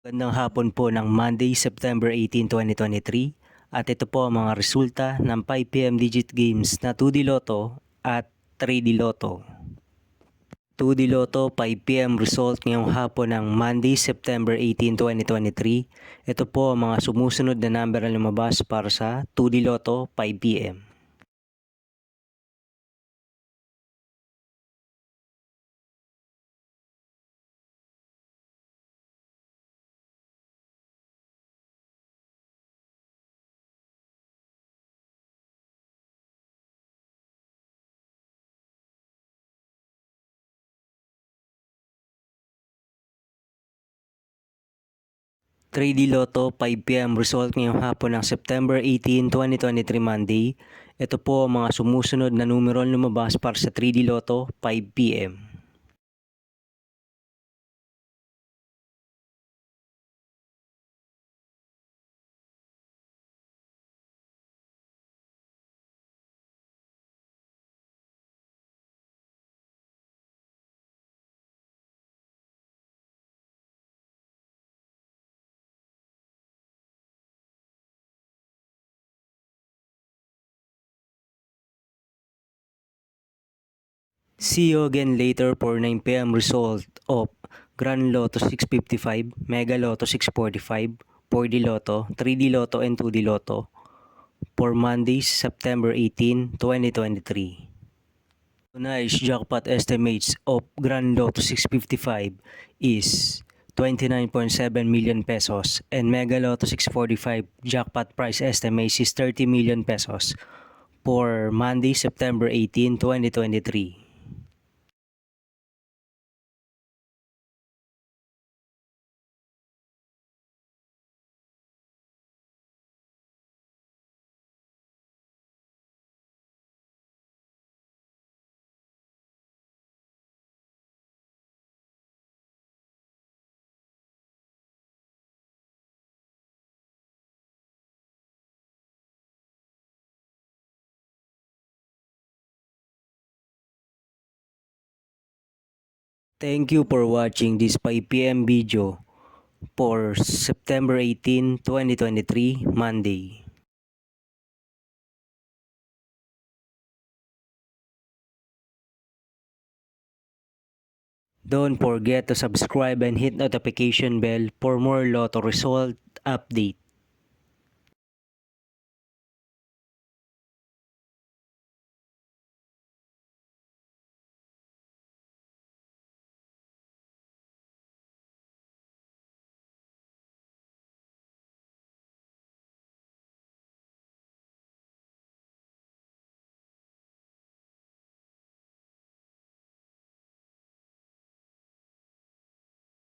Magandang hapon po ng Monday, September 18, 2023 at ito po ang mga resulta ng 5pm digit games na 2D Lotto at 3D Lotto. 2D Lotto 5pm result ngayong hapon ng Monday, September 18, 2023. Ito po ang mga sumusunod na number na lumabas para sa 2D Lotto 5pm. 3D Lotto 5pm result ngayong hapon ng September 18, 2023 Monday. Ito po ang mga sumusunod na numero lumabas para sa 3D Lotto 5pm. 'See you again later for 9pm result of Grand Lotto 655, Mega Lotto 645, 4D Lotto, 3D Lotto and 2D Lotto for Monday, September 18, 2023. Tonight's jackpot estimates of Grand Lotto 655 is 29.7 million pesos and Mega Lotto 645 jackpot price estimates is 30 million pesos for Monday, September 18, 2023. Thank you for watching this 5pm video for September 18, 2023, Monday. Don't forget to subscribe and hit notification bell for more Lotto result update.